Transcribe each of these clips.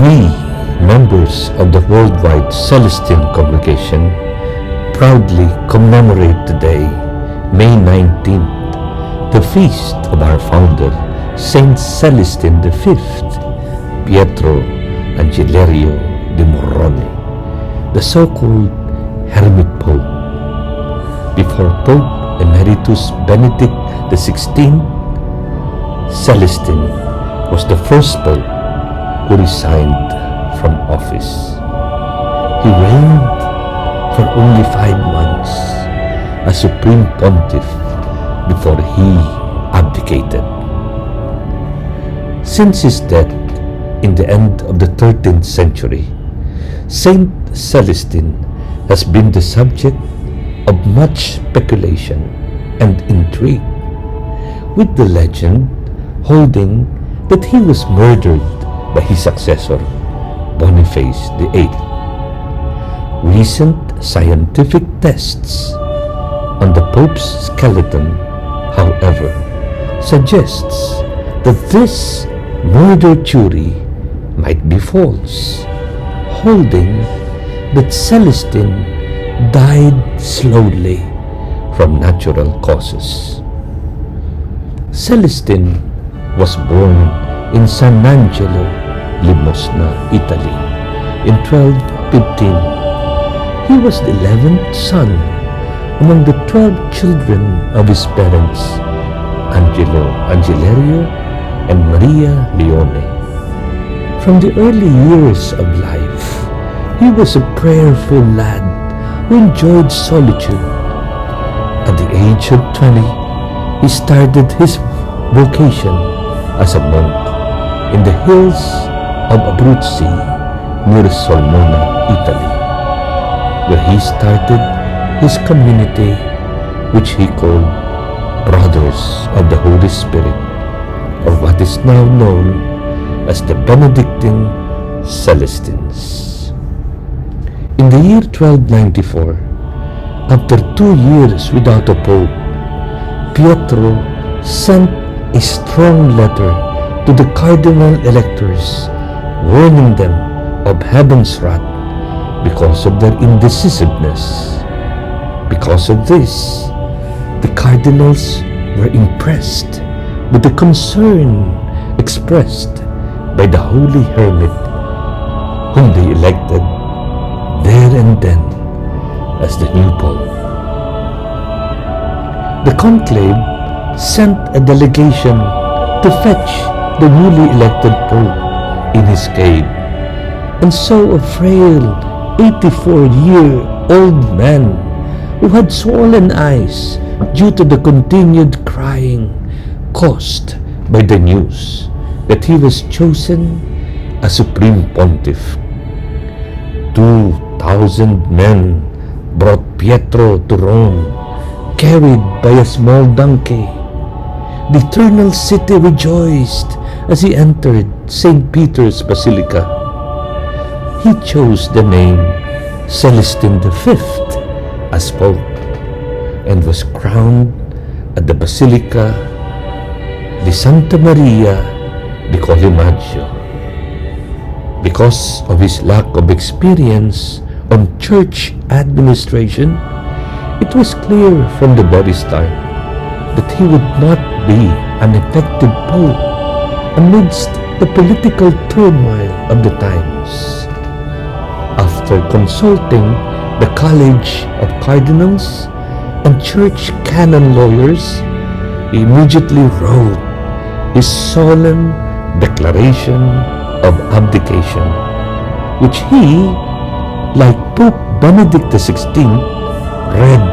We, members of the worldwide Celestine congregation, proudly commemorate today, May 19th, the feast of our founder, Saint Celestine V, Pietro Angelerio de Murrone, the so-called Hermit Pope. Before Pope Emeritus Benedict XVI, Celestine was the first Pope who resigned from office. He reigned for only 5 months as Supreme Pontiff before he abdicated. Since his death in the end of the 13th century, Saint Celestine has been the subject of much speculation and intrigue, with the legend holding that he was murdered by his successor, Boniface VIII. Recent scientific tests on the Pope's skeleton, however, suggests that this murder theory might be false, holding that Celestine died slowly from natural causes. Celestine was born in San Angelo, Limosna, Italy, in 1215. He was the 11th son among the 12 children of his parents, Angelo Angelerio and Maria Leone. From the early years of life, he was a prayerful lad who enjoyed solitude. At the age of 20, he started his vocation as a monk in the hills of Abruzzi near Sulmona, Italy, where he started his community, which he called Brothers of the Holy Spirit, or what is now known as the Benedictine Celestines. In the year 1294, after 2 years without a pope, Pietro sent a strong letter to the cardinal electors, warning them of heaven's wrath because of their indecisiveness. Because of this, the cardinals were impressed with the concern expressed by the holy hermit, whom they elected there and then as the new pope. The conclave sent a delegation to fetch the newly elected pope in his cave, and so a frail 84-year-old man who had swollen eyes due to the continued crying caused by the news that he was chosen as Supreme Pontiff. 2,000 men brought Pietro to Rome, carried by a small donkey. The eternal city rejoiced as he entered St. Peter's Basilica. He chose the name Celestine V as Pope and was crowned at the Basilica di Santa Maria di Collimaggio. Because of his lack of experience on church administration, it was clear from the body style that he would not be an effective pope amidst the political turmoil of the times. After consulting the College of Cardinals and church canon lawyers, he immediately wrote his solemn declaration of abdication, which he, like Pope Benedict XVI, read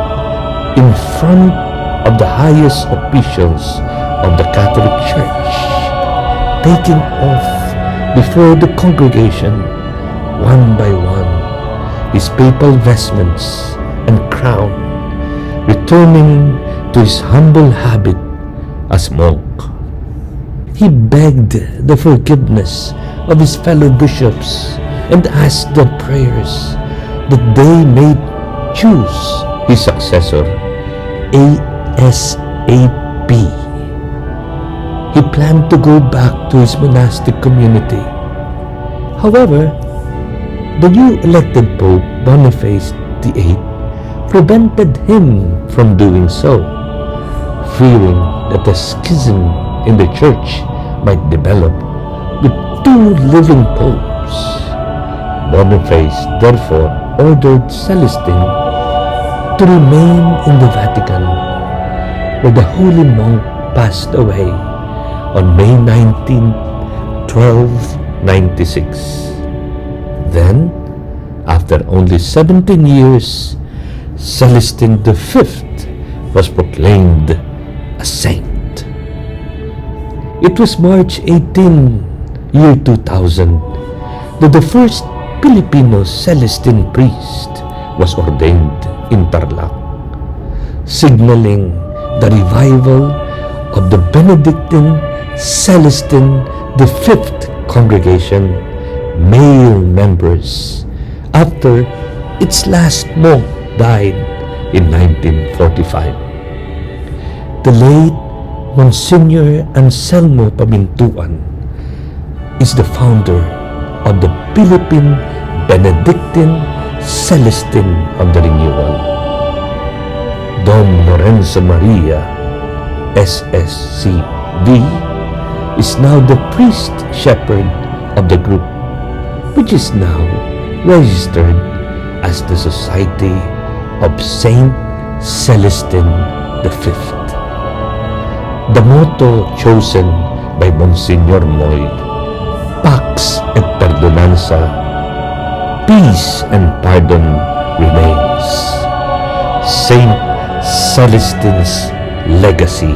in front of the highest officials of the Catholic Church, taking off before the congregation, one by one, his papal vestments and crown, returning to his humble habit as monk. He begged the forgiveness of his fellow bishops and asked their prayers that they may choose his successor ASAP. He planned to go back to his monastic community. However, the new elected Pope Boniface VIII prevented him from doing so, fearing that a schism in the church might develop with two living popes. Boniface therefore ordered Celestine to remain in the Vatican, where the holy monk passed away on May 19, 1296. Then, after only 17 years, Celestine V was proclaimed a saint. It was March 18, year 2000, that the first Filipino Celestine priest was ordained in Tarlac, signaling the revival of the Benedictine Celestine the Fifth Congregation male members after its last monk died in 1945. The late Msgr Anselmo Pamintuan is the founder of the Philippine Benedictine Celestine of the Renewal. Don LORENZO Maria, SSCV, is now the priest shepherd of the group, which is now registered as the Society of Saint Celestine V. The motto chosen by Monsignor Moy, Pax et Perdonanza, peace and pardon, remains. Saint Celestine's legacy